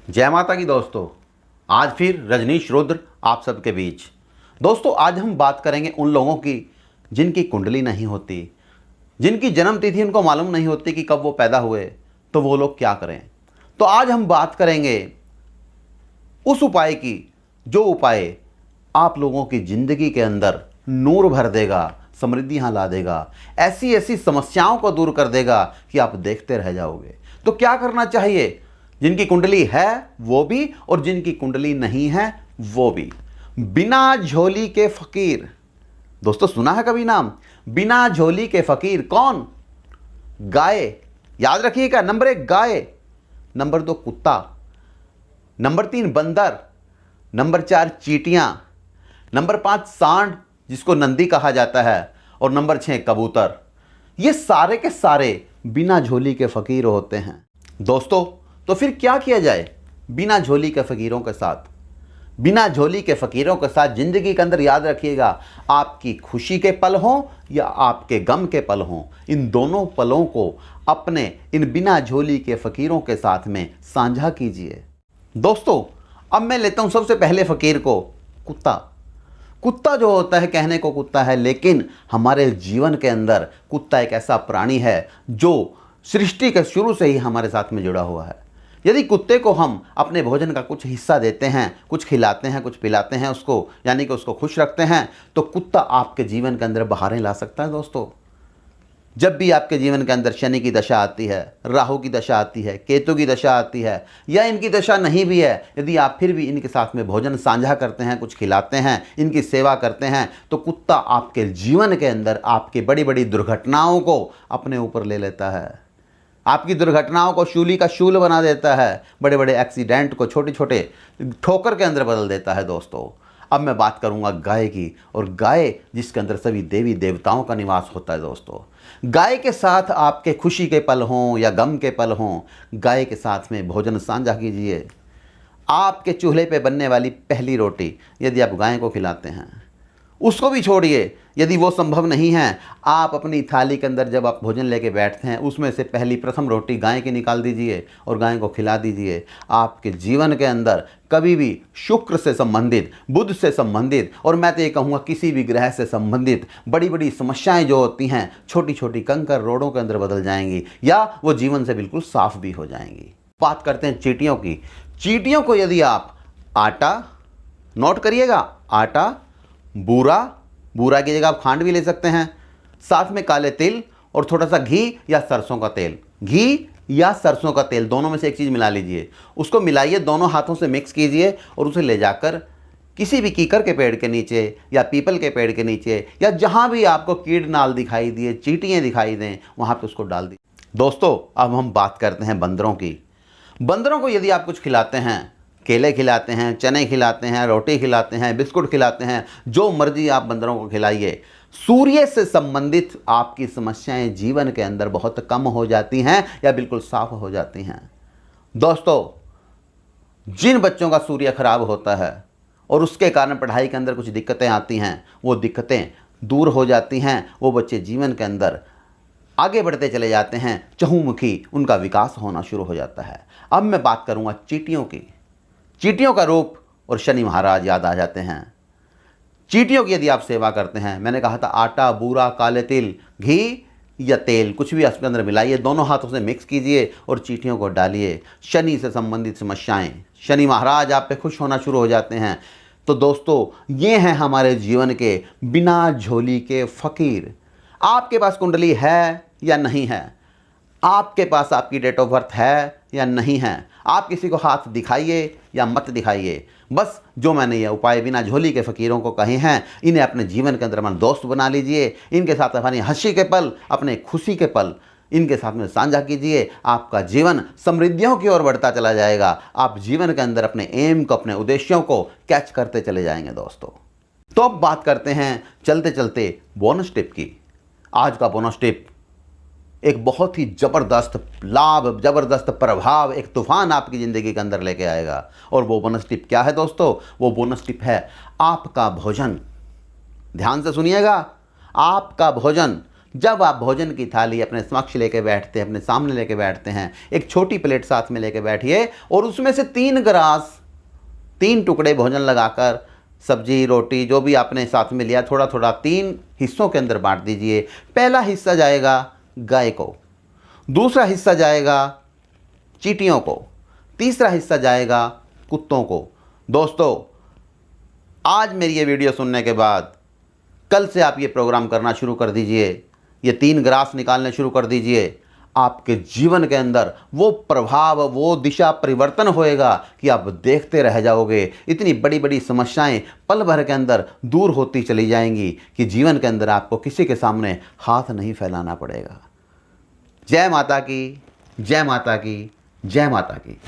जय माता की दोस्तों। आज फिर रजनीश रुद्र आप सबके बीच। दोस्तों आज हम बात करेंगे उन लोगों की जिनकी कुंडली नहीं होती, जिनकी जन्म तिथि उनको मालूम नहीं होती कि कब वो पैदा हुए, तो वो लोग क्या करें। तो आज हम बात करेंगे उस उपाय की जो उपाय आप लोगों की ज़िंदगी के अंदर नूर भर देगा, समृद्धियाँ ला देगा, ऐसी ऐसी समस्याओं को दूर कर देगा कि आप देखते रह जाओगे। तो क्या करना चाहिए? जिनकी कुंडली है वो भी और जिनकी कुंडली नहीं है वो भी। बिना झोली के फकीर। दोस्तों सुना है कभी नाम बिना झोली के फकीर? कौन? गाय। याद रखिएगा, नंबर 1 गाय, नंबर 2 कुत्ता, नंबर 3 बंदर, नंबर 4 चींटियां, नंबर 5 सांड जिसको नंदी कहा जाता है, और नंबर 6 कबूतर। ये सारे के सारे बिना झोली के फकीर होते हैं। दोस्तों तो फिर क्या किया जाए बिना झोली के फकीरों के साथ? बिना झोली के फकीरों के साथ जिंदगी के अंदर याद रखिएगा, आपकी खुशी के पल हों या आपके गम के पल हों, इन दोनों पलों को अपने इन बिना झोली के फकीरों के साथ में साझा कीजिए। दोस्तों अब मैं लेता हूं सबसे पहले फकीर को, कुत्ता। कुत्ता जो होता है, कहने को कुत्ता है, लेकिन हमारे जीवन के अंदर कुत्ता एक ऐसा प्राणी है जो सृष्टि के शुरू से ही हमारे साथ में जुड़ा हुआ है। यदि कुत्ते को हम अपने भोजन का कुछ हिस्सा देते हैं, कुछ खिलाते हैं, कुछ पिलाते हैं उसको, यानी कि उसको खुश रखते हैं, तो कुत्ता आपके जीवन के अंदर बहारें ला सकता है। दोस्तों जब भी आपके जीवन के अंदर शनि की दशा आती है, राहु की दशा आती है, केतु की दशा आती है, या इनकी दशा नहीं भी है, यदि आप फिर भी इनके साथ में भोजन साझा करते हैं, कुछ खिलाते हैं, इनकी सेवा करते हैं, तो कुत्ता आपके जीवन के अंदर आपकी बड़ी बड़ी दुर्घटनाओं को अपने ऊपर ले लेता है। आपकी दुर्घटनाओं को शूली का शूल बना देता है, बड़े बड़े एक्सीडेंट को छोटे छोटे ठोकर के अंदर बदल देता है। दोस्तों अब मैं बात करूंगा गाय की, और गाय जिसके अंदर सभी देवी देवताओं का निवास होता है। दोस्तों गाय के साथ आपके खुशी के पल हों या गम के पल हों, गाय के साथ में भोजन साझा कीजिए। आपके चूल्हे पे बनने वाली पहली रोटी यदि आप गाय को खिलाते हैं, उसको भी छोड़िए। यदि वो संभव नहीं है, आप अपनी थाली के अंदर जब आप भोजन लेके बैठते हैं, उसमें से पहली प्रथम रोटी गाय की निकाल दीजिए और गाय को खिला दीजिए। आपके जीवन के अंदर कभी भी शुक्र से संबंधित, बुध से संबंधित, और मैं तो ये कहूँगा किसी भी ग्रह से संबंधित बड़ी बड़ी समस्याएं जो होती हैं, छोटी छोटी कंकर रोड़ों के अंदर बदल जाएंगी, या वो जीवन से बिल्कुल साफ भी हो जाएंगी। बात करते हैं चींटियों की। चींटियों को यदि आप आटा, नोट करिएगा, आटा, बूरा, बूरा की जगह आप खांड भी ले सकते हैं, साथ में काले तिल और थोड़ा सा घी या सरसों का तेल, घी या सरसों का तेल दोनों में से एक चीज़ मिला लीजिए। उसको मिलाइए, दोनों हाथों से मिक्स कीजिए और उसे ले जाकर किसी भी कीकर के पेड़ के नीचे या पीपल के पेड़ के नीचे, या जहाँ भी आपको कीड़ नाल दिखाई दिए, चींटियाँ दिखाई दें, वहाँ पे उसको डाल दीजिए। दोस्तों अब हम बात करते हैं बंदरों की। बंदरों को यदि आप कुछ खिलाते हैं, केले खिलाते हैं, चने खिलाते हैं, रोटी खिलाते हैं, बिस्कुट खिलाते हैं, जो मर्जी आप बंदरों को खिलाइए, सूर्य से संबंधित आपकी समस्याएं जीवन के अंदर बहुत कम हो जाती हैं या बिल्कुल साफ हो जाती हैं। दोस्तों जिन बच्चों का सूर्य खराब होता है और उसके कारण पढ़ाई के अंदर कुछ दिक्कतें आती हैं, वो दिक्कतें दूर हो जाती हैं। वो बच्चे जीवन के अंदर आगे बढ़ते चले जाते हैं, चहुमुखी उनका विकास होना शुरू हो जाता है। अब मैं बात करूंगा चींटियों की। चींटियों का रूप और शनि महाराज याद आ जाते हैं। चींटियों की यदि आप सेवा करते हैं, मैंने कहा था आटा, बूरा, काले तिल, घी या तेल, कुछ भी उसके अंदर मिलाइए, दोनों हाथों से मिक्स कीजिए और चींटियों को डालिए। शनि से संबंधित समस्याएं, शनि महाराज आप पे खुश होना शुरू हो जाते हैं। तो दोस्तों ये हैं हमारे जीवन के बिना झोली के फकीर। आपके पास कुंडली है या नहीं है? आपके पास आपकी डेट ऑफ बर्थ है या नहीं है? आप किसी को हाथ दिखाइए या मत दिखाइए, बस जो मैंने ये उपाय बिना झोली के फकीरों को कहे हैं, इन्हें अपने जीवन के अंदर अपना दोस्त बना लीजिए। इनके साथ अपनी हंसी के पल, अपने खुशी के पल इनके साथ में साझा कीजिए। आपका जीवन समृद्धियों की ओर बढ़ता चला जाएगा। आप जीवन के अंदर अपने एम को, अपने उद्देश्यों को कैच करते चले जाएंगे। दोस्तों तो अब बात करते हैं चलते चलते बोनस टिप की। आज का बोनस टिप एक बहुत ही ज़बरदस्त लाभ, ज़बरदस्त प्रभाव, एक तूफान आपकी ज़िंदगी के अंदर लेके आएगा। और वो बोनस टिप क्या है दोस्तों? वो बोनस टिप है आपका भोजन। ध्यान से सुनिएगा, आपका भोजन जब आप भोजन की थाली अपने समक्ष लेके बैठते हैं, अपने सामने लेके बैठते हैं, एक छोटी प्लेट साथ में लेके बैठिए और उसमें से 3 ग्रास 3 टुकड़े भोजन लगाकर सब्जी रोटी जो भी आपने साथ में लिया थोड़ा थोड़ा 3 हिस्सों के अंदर बांट दीजिए। पहला हिस्सा जाएगा गाय को, दूसरा हिस्सा जाएगा चींटियों को, तीसरा हिस्सा जाएगा कुत्तों को। दोस्तों, आज मेरी ये वीडियो सुनने के बाद कल से आप ये प्रोग्राम करना शुरू कर दीजिए, ये 3 ग्रास निकालने शुरू कर दीजिए। आपके जीवन के अंदर वो प्रभाव, वो दिशा परिवर्तन होएगा कि आप देखते रह जाओगे। इतनी बड़ी बड़ी समस्याएं पल भर के अंदर दूर होती चली जाएंगी कि जीवन के अंदर आपको किसी के सामने हाथ नहीं फैलाना पड़ेगा। जय माता की, जय माता की, जय माता की।